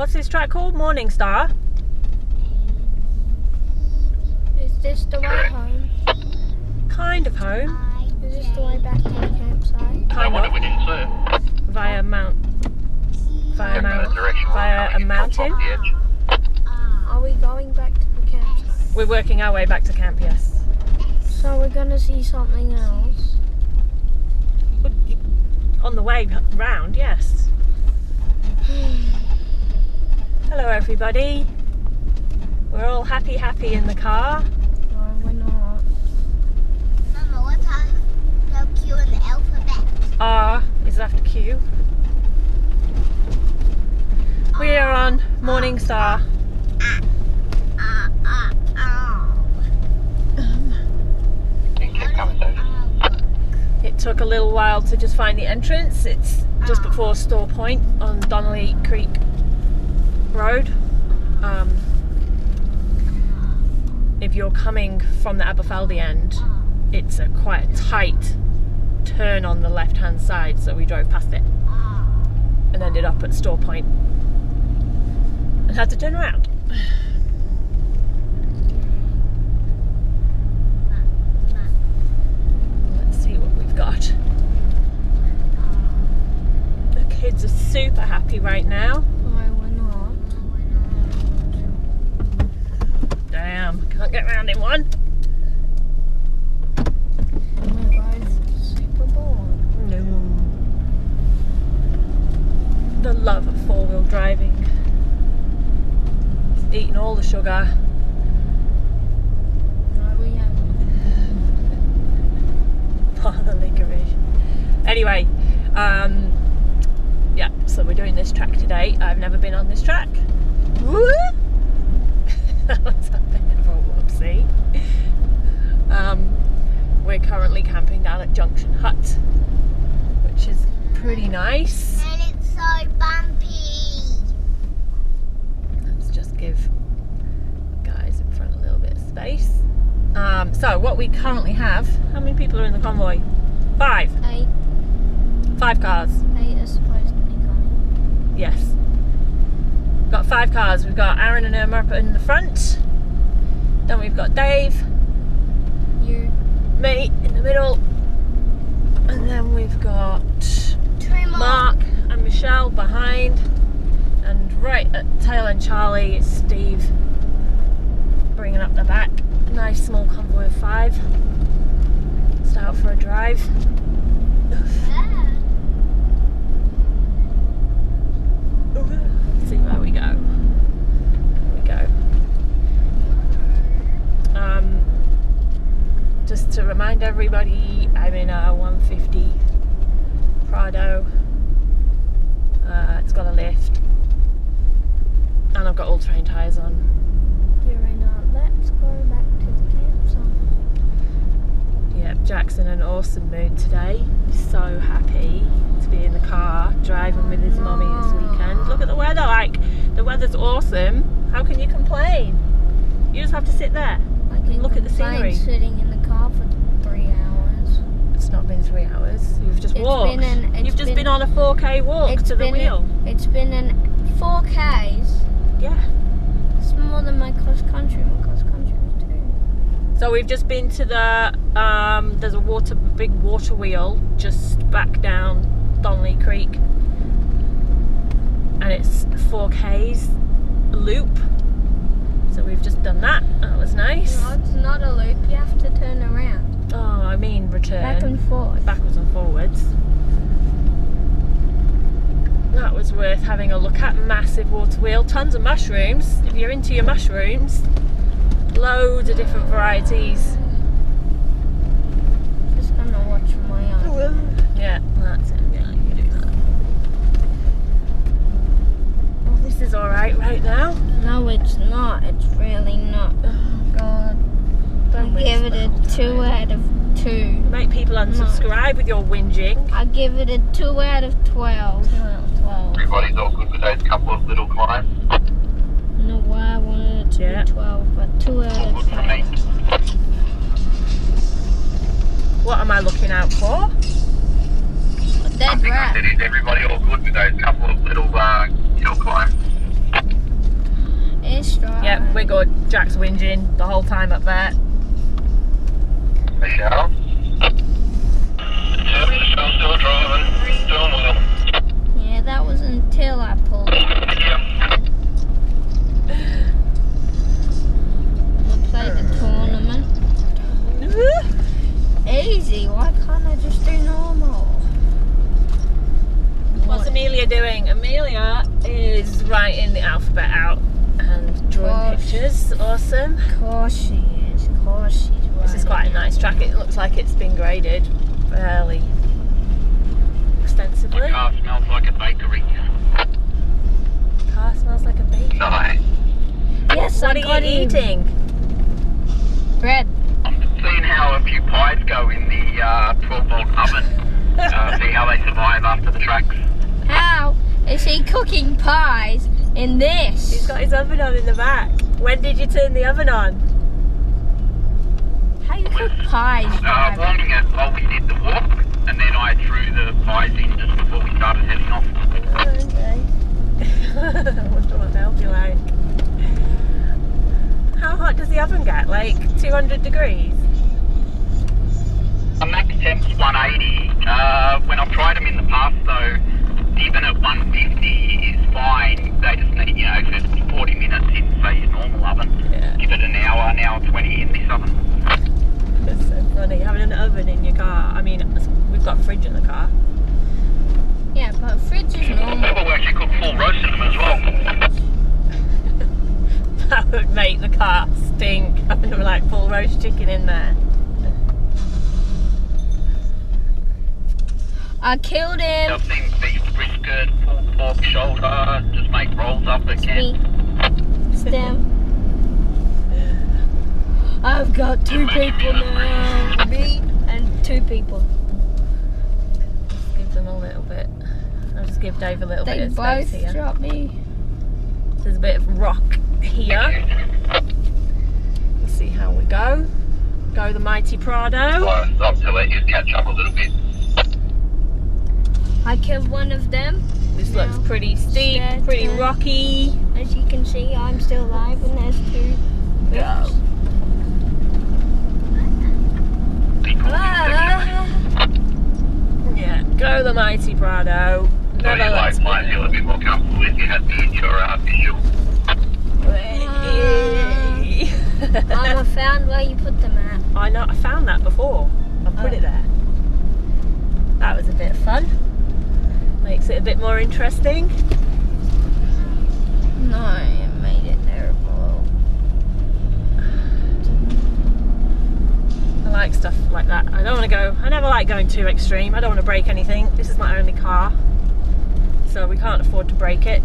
What's this track called? Morning Star? Is this the way home? Kind of home. Is this the way back to the campsite? Kind of. Via a mountain. Are we going back to the campsite? We're working our way back to camp, yes. So we're gonna see something else? On the way round, yes. Hello everybody. We're all happy in the car. No, we're not. Mama, what are the Q in the alphabet? R is after Q. We are on Morning Star. It took a little while to just find the entrance. It's just before Store Point on Donnelly Ck Rd. If you're coming from the Aberfeldy end, it's a quite a tight turn on the left hand side, so we drove past it and ended up at Store Point and had to turn around. Let's see what we've got. The kids are super happy right now. No, we're not. Damn, can't get round in one. We're both super bored. No. The love of four-wheel driving. It's eating all the sugar. No, we haven't. Part of the licorice. Anyway, yeah, so we're doing this track today. I've never been on this track. Woo! That was a bit of a whoopsie. We're currently camping down at Junction Hut, which is pretty nice. And it's so bumpy. Let's just give guys in front a little bit of space. So what we currently have, how many people are in the convoy? 5. 8. 5 cars. 8 is supposed to be coming. Yes. We've got 5 cars. We've got Aaron and Irma up in the front. Then we've got Dave. You. Me in the middle. And then we've got 2 more. Mark and Michelle behind. And right at tail end Charlie is Steve bringing up the back. Nice small convoy of 5. Just out for a drive. See where we go. There we go. Just to remind everybody, I'm in a 150 Prado. It's got a lift, and I've got all-terrain tyres on. You're in a let's go back to the campsite. Yeah, Jack's in an awesome mood today. He's so happy to be in the car driving with his mummy this weekend. Look at the weather, like the weather's awesome. How can you complain? You just have to sit there and look at the scenery. Sitting in the car for 3 hours. It's not been 3 hours. You've just walked. You've just been on a 4K walk to the wheel. It's been in 4Ks. Yeah. It's more than my cross country. My cross country was 2. So we've just been to the there's a big water wheel just back down Donnelly Creek, and it's 4Ks loop. So we've just done that. That was nice. No, it's not a loop. You have to turn around. Oh, I mean return. Back and forth. Backwards and forwards. That was worth having a look at. Massive water wheel, tons of mushrooms. If you're into your mushrooms, loads of different varieties. Just gonna watch my own. Yeah, that's it. Yeah, you do that. Well, this is alright right now. No, it's not. It's really not. Oh God. Don't I give it a 2 out of 2. Make people unsubscribe with your whinging. I give it a 2 out of 12. 2 out of 12. Everybody's all good with those couple of little climbs. No, I wanted it to be 12, but 2 out All of good for me. 12. What am I looking out for? A I dead think I rat. said, is everybody all good with those couple of little hill climbs? It's dry. Yep, we're good. Jack's whinging the whole time up there. Michelle? Yep, Michelle's still driving. Doing well. Yeah, that was until I pulled it. Yep. We played the tournament. Easy, why can't I just do normal? What's Amelia doing? Amelia is writing the alphabet out and drawing Gosh. pictures. Awesome. Of course she is. Of course she's right. This is quite a nice track. It looks like it's been graded fairly extensively. The car smells like a bakery. Car smells like a bakery. Nice. Yes, What I are got you him. eating? Bread. I'm seeing how a few pies go in the 12-volt oven. See how they survive after the tracks. How is he cooking pies in this? He's got his oven on in the back. When did you turn the oven on? How you cook pies? Driving? Warming it while we did the walk, and then I threw the pies in just before we started heading off. Okay. I wonder what they'll be like. How hot does the oven get? Like 200 degrees? The max temp's 180. When I've tried them in the past though, even at 150 is fine. They just need, you know, 40 minutes in, say, your normal oven. Yeah. Give it an hour 20 in this oven. It's so funny having an oven in your car. I mean, we've got a fridge in the car. Yeah, but fridge is normal. People actually cook full roast in them as well. That would make the car stink having like full roast chicken in there. I killed him. I've seen beef brisket, pulled pork shoulder, just make rolls up again. Stem. I've got 2 people now. Me and 2 people. Just give them a little bit. I'll just give Dave a little They bit of space both here. dropped me. There's a bit of rock here. Let's see how we go. Go the mighty Prado. I'll stop to let you catch up a little bit. I killed one of them. This looks Now, pretty steep, stairs pretty turn. rocky. As you can see, I'm still alive and there's 2. Go. Yeah, go the mighty Prado. So Never you lets like mine, me feel a bit more comfortable with. You had me in your visual. I found where you put them at. I know, I found that before. I put it there. That was a bit of fun. Makes it a bit more interesting. No, it made it terrible. I like stuff like that. I don't want to go, I never like going too extreme. I don't want to break anything. This is my only car, so we can't afford to break it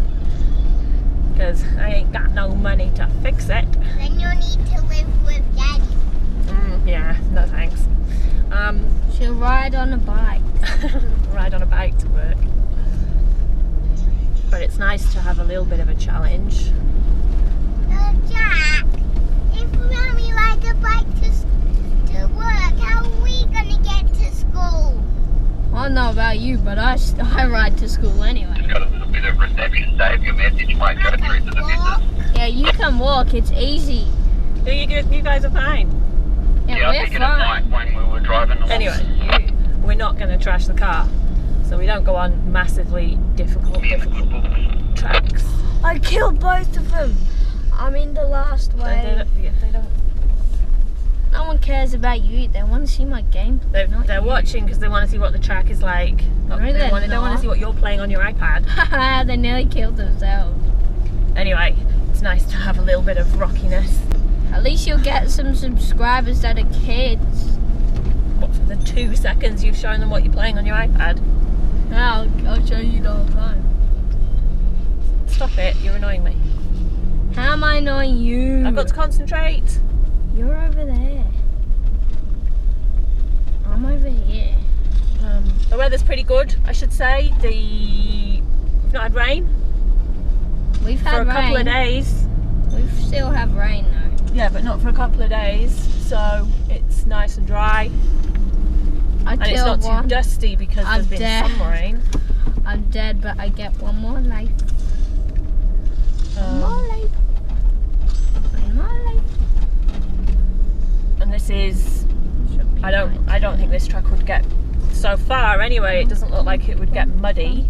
because I ain't got no money to fix it. Then you need to live with Daddy. Yeah, no thanks. She'll ride on a bike. Ride on a bike to work. But it's nice to have a little bit of a challenge. Jack, if Mommy rides a bike to work, how are we gonna get to school? I don't know about you, but I ride to school anyway. Just got a little bit of reception, Dave. Your message might go through to the missus. Yeah, you can walk. It's easy. You guys are fine. Yeah, I we're think at night fine. when we were driving. Anyway, we're not going to trash the car, so we don't go on massively difficult tracks. I killed both of them. I'm in the last They wave. don't. No one cares about you. They want to see my game. not They're you. watching because they want to see what the track is like. No, They they're want to not. see what you're playing on your iPad. Haha, they nearly killed themselves. Anyway, it's nice to have a little bit of rockiness. At least you'll get some subscribers that are kids. What, for the 2 seconds you've shown them what you're playing on your iPad? I'll show you the whole time. Stop it, you're annoying me. How am I annoying you? I've got to concentrate. You're over there. I'm over here. The weather's pretty good, I should say. We've not had rain We've for had a couple of days. We still have rain though. Yeah, but not for a couple of days, so it's nice and dry. I And it's killed not one. too dusty because I'm there's been dead. some rain. I'm dead, but I get one more life. One more life. this is, I don't think this truck would get so far anyway. It doesn't look like it would get muddy.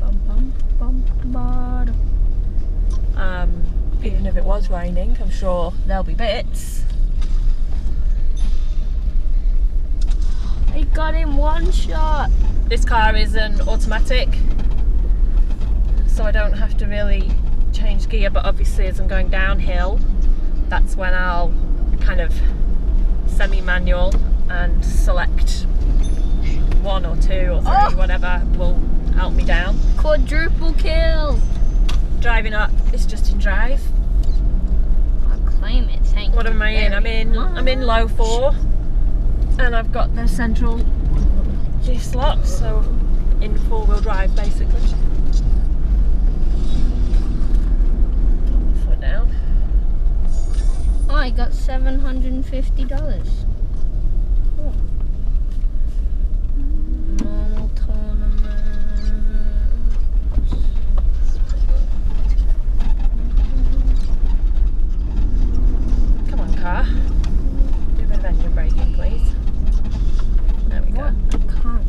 Even if it was raining, I'm sure there'll be bits. He got in one shot. This car is an automatic, so I don't have to really change gear, but obviously as I'm going downhill, that's when I'll kind of semi-manual and select 1 or 2 or 3, whatever will help me down. Quadruple kill. Driving up is just in drive. I'll claim it, thank you. What am I in? I'm in low 4, and I've got the central G slot, so in 4-wheel drive basically. Foot down. Oh, I got $750. Oh. Normal tournament. Come on, car. Do a bit of engine braking, please. There we go. I can't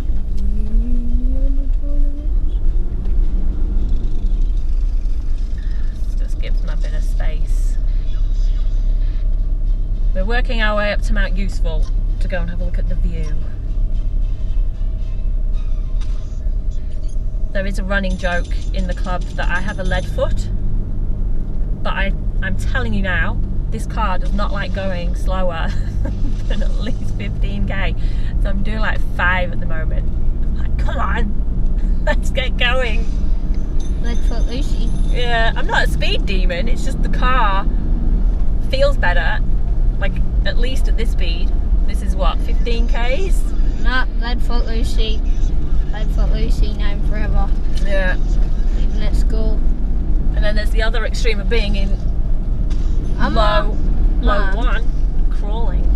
really tournaments. Just gives them a bit of space. We're working our way up to Mount Useful to go and have a look at the view. There is a running joke in the club that I have a lead foot, but I'm telling you now, this car does not like going slower than at least 15k. So I'm doing like 5 at the moment. I'm like, come on, let's get going. Lead foot Lucy. Yeah, I'm not a speed demon, it's just the car feels better, like at least at this speed. This is what, 15k's? Nah, lead foot Lucy. Lead foot Lucy, known forever. Yeah. Even at school. And then there's the other extreme of being in low Mum. 1, crawling.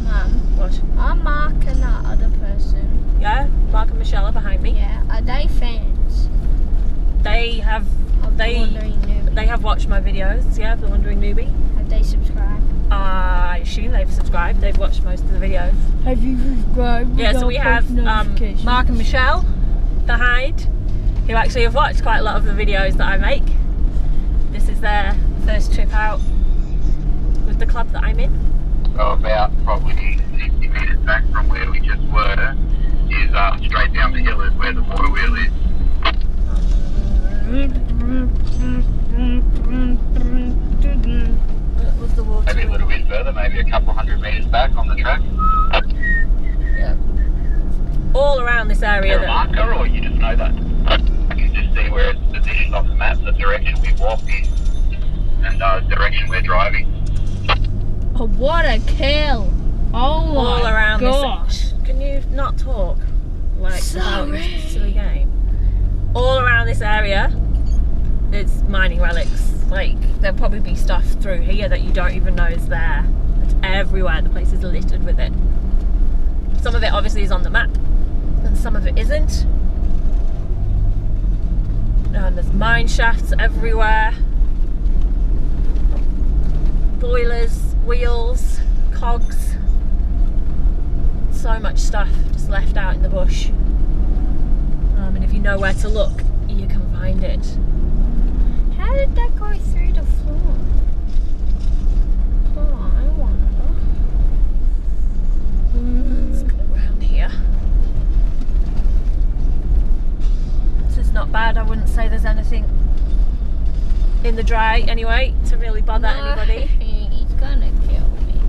Mum, What? are Mark and that other person, Yeah, Mark and Michelle are behind me. yeah, are they fans They have of The Wandering Newbie? they have watched my videos, yeah, The Wandering Newbie. Have they subscribed? I assume they've subscribed, they've watched most of the videos. Have you subscribed? Yeah, so we have Mark and Michelle behind, who actually have watched quite a lot of the videos that I make. This is their first trip out with the club that I'm in. So about probably 60 metres back from where we just were is straight down the hill is where the water wheel is. That was the water. Maybe a little bit further, maybe a couple 100 metres back on the track. Yeah. All around this Is area. there a marker, or you just know that? You can just see where it's positioned on the map, the direction we walked in, and the direction we're driving. Oh, what a kill! Oh my all around gosh! this. Can you not talk like about Sorry. this silly game? All around this area, it's mining relics. Like there'll probably be stuff through here that you don't even know is there. It's everywhere. The place is littered with it. Some of it obviously is on the map, and some of it isn't. And there's mine shafts everywhere. Boilers, wheels, cogs. So much stuff just left out in the bush. And if you know where to look, you can find it. How did that go through the floor? Oh, I wonder. Let's go around here. This is not bad. I wouldn't say there's anything in the dry anyway to really bother anybody. He's gonna kill me.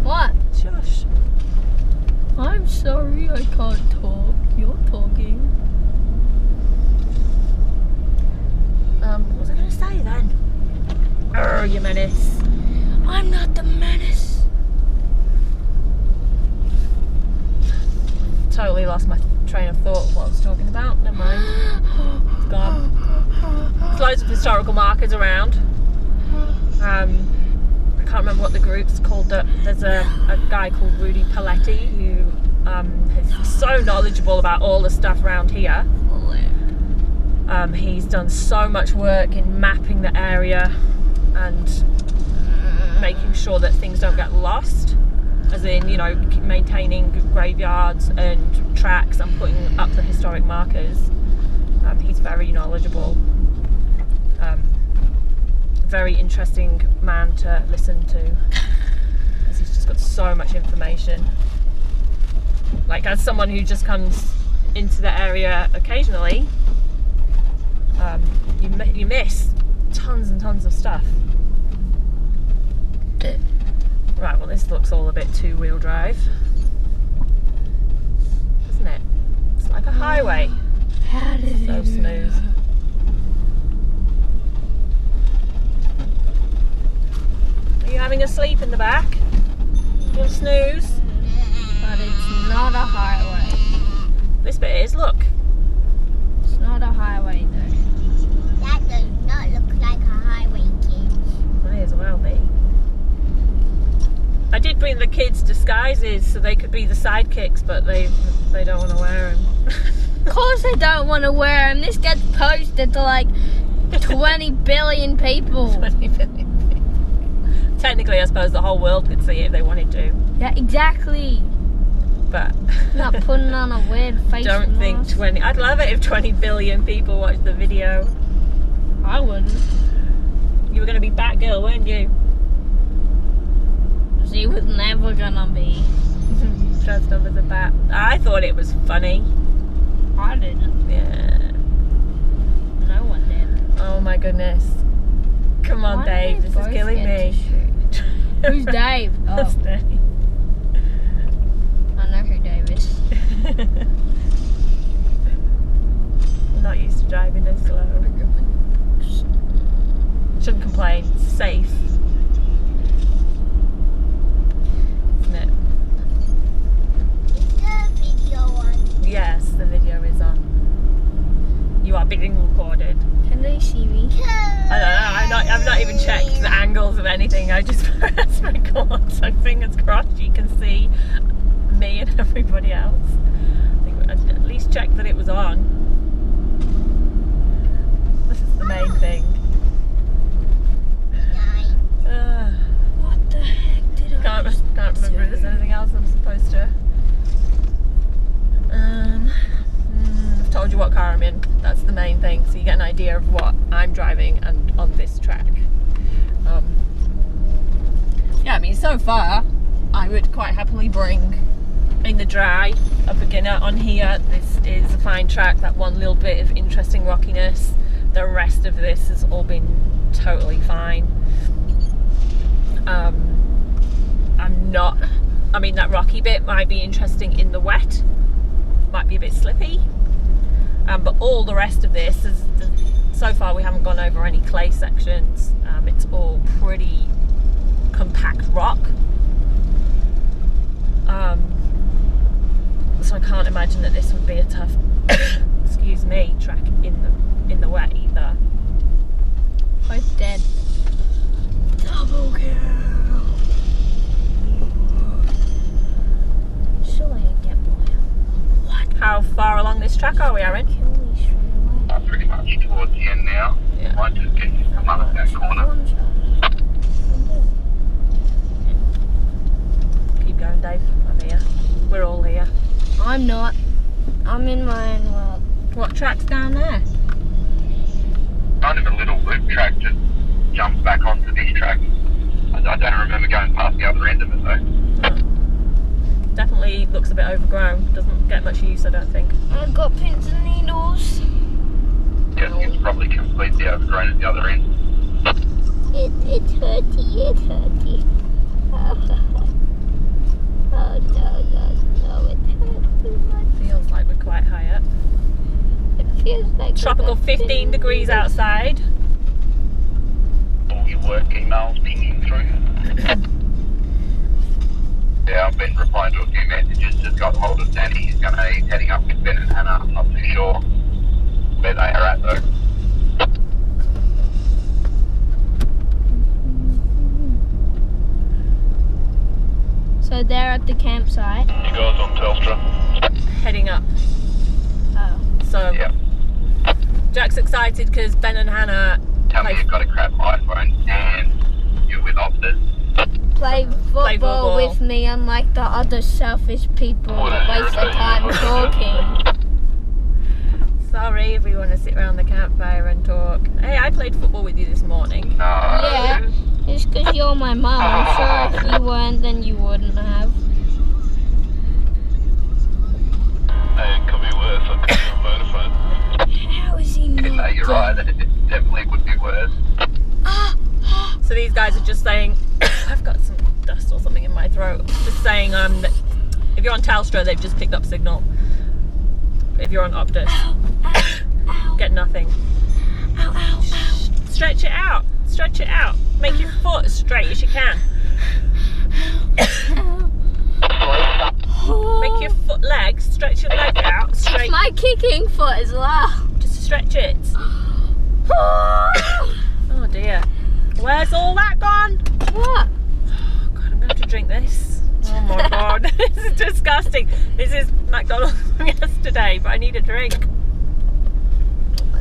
What? Shush. I'm sorry, I can't talk. You're talking. What was I going to say then? You menace. I'm not the menace. Totally lost my train of thought of what I was talking about. Never mind. It's gone. There's loads of historical markers around. I can't remember what the group's called. There's a guy called Rudy Paletti who is so knowledgeable about all the stuff around here. He's done so much work in mapping the area and making sure that things don't get lost. as in, you know, maintaining graveyards and tracks and putting up the historic markers. He's very knowledgeable. Very interesting man to listen to, because he's just got so much information. Like, as someone who just comes into the area occasionally, you miss tons and tons of stuff. Right, well, this looks all a bit two-wheel drive, doesn't it? It's like a highway. So smooth. Are you having a sleep in the back? You want to snooze? But it's not a highway. This bit is, look. It's not a highway though. That does not look like a highway, kids. May as well be. I did bring the kids' disguises so they could be the sidekicks, but they don't want to wear them. Of course they don't want to wear them. This gets posted to like 20 billion people. 20 billion people. Technically, I suppose the whole world could see it if they wanted to. Yeah, exactly. But Not putting on a weird face. don't think mask. 20. I'd love it if 20 billion people watched the video. I wouldn't. You were going to be Batgirl, weren't you? She was never gonna be. Dressed up as a bat. I thought it was funny. I didn't. Yeah. No one did. Oh my goodness. Come on, Why Dave. do they This is both killing get to me. shoot? Who's Dave? That's Oh, Dave. I know who Dave is. I'm not used to driving this slow. Shouldn't complain. It's safe. Isn't it? Is the video on? Yes, the video is on. You are being recorded. Can they see me? I don't know. I've not even checked the angles of anything. I just pressed record. So fingers crossed you can see me and everybody else. I think I'd at least check that it was on. This is the main thing. What the heck did I Can't just remember if there's anything else I'm supposed to. I've told you what car I'm in. That's the main thing, so you get an idea of what I'm driving and on this track. Yeah, I mean, so far, I would quite happily bring in the dry a beginner on here. This is a fine track. That one little bit of interesting rockiness. The rest of this has all been totally fine. I mean, that rocky bit might be interesting in the wet, might be a bit slippy, but all the rest of this is, so far we haven't gone over any clay sections. It's all pretty compact rock, so I can't imagine that this would be a tough excuse me, track in the wet either. Both dead. Double kill. Surely I get more. What? How far along this track are we, Aaron? Kill me straight away. Pretty much towards the end now. Yeah. Might just get to come up that corner. One shot. Keep going, Dave. I'm here. We're all here. I'm not. I'm in my own world. What track's down there? Kind of a little loop track just jumps back onto this track. I don't remember going past the other end of it though. Definitely looks a bit overgrown. Doesn't get much use, I don't think. I've got pins and needles. Yeah, it's probably completely overgrown at the other end. It's hurty, it's hurty. Oh no, it hurts too much. Feels like we're quite high up. It feels like Tropical 15 degrees outside. All your work emails pinging through. Yeah, I've been replying to a few messages, just got hold of Danny. He's heading up with Ben and Hannah. I'm not too sure where they are at though. So they're at the campsite. You guys on Telstra? Heading up. Oh. So Yeah. Jack's excited because Ben and Hannah Tell me you've got a crap iPhone and you're with Optus. play football football. with me, unlike the other selfish people that waste their time talking. Sorry if we want to sit around the campfire and talk. Hey, I played football with you this morning. Yeah, it's because you're my mum. I'm sure if you weren't, then you wouldn't have. Hey, it could be worse. I could be on Vodafone. How is he not No, you're right. It definitely would be worse. So these guys are just saying, I've got some dust or something in my throat. Just saying that if you're on Telstra, they've just picked up signal. If you're on Optus, get nothing. Ow, ow, ow. Stretch it out. Stretch it out. Make your foot as straight as you can. Make your legs, stretch your leg out It's straight. my kicking foot as well. Just stretch it. Oh dear. Where's all that gone? What? Oh God, I'm gonna have to drink this. Oh my God, this is disgusting. This is McDonald's from yesterday, but I need a drink.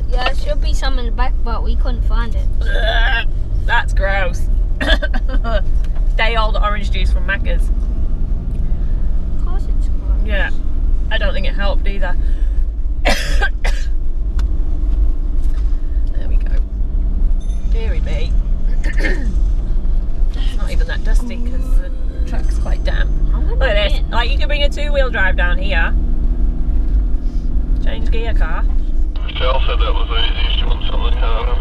Yeah, there should be some in the back, but we couldn't find it. Ugh, that's gross. Day old orange juice from Macca's. Of course it's gross. Yeah, I don't think it helped either. There we go. Deary me. It's not even that dusty because the track's quite damp. Look at this. Like, you can bring a two-wheel drive down here. Change gear, car. Michelle said that was easy. She wants something. Oh,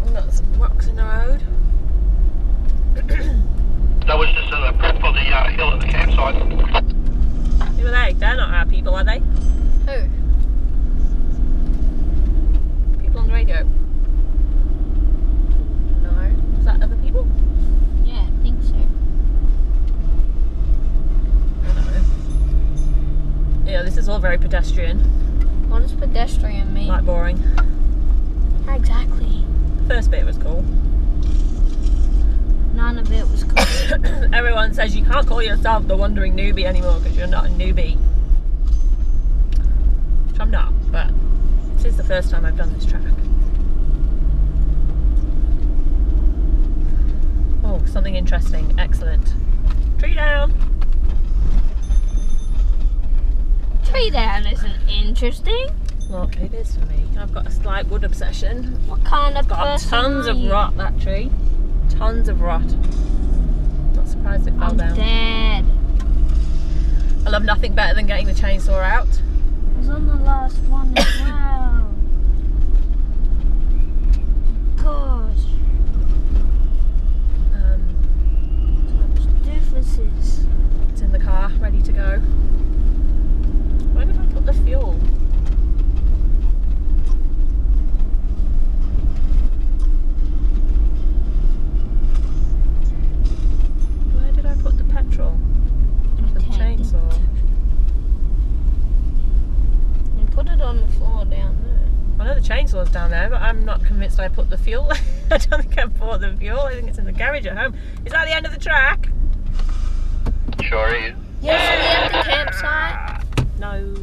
we've got some rocks in the road. That was just a prep for the hill at the campsite. Who are they? They're not our people, are they? Who? People on the radio? No. Is that other people? Yeah, I think so. I don't know. Yeah, this is all very pedestrian. What does pedestrian mean? Like boring. Exactly. The first bit was cool. None of it was cool. Everyone says you can't call yourself the wandering newbie anymore because you're not a newbie. Which I'm not, but this is the first time I've done this track. Oh, something interesting. Excellent. Tree down. Tree down isn't interesting. Look, it is for me. I've got a slight wood obsession. What kind of Got person tons are of you? rot, that tree. Tons of rot. Not surprised it fell I'm down. dead. I love nothing better than getting the chainsaw out. I was on the last one as well. Gosh. Such doofuses. It's in the car, ready to go. Where did I put the fuel? Where did I put the petrol? The chainsaw. And put it on the floor down there. I know the chainsaw's down there, but I'm not convinced I put the fuel. I don't think I bought the fuel. I think it's in the garage at home. Is that the end of the track? Sure is. Yes, we have the campsite. No.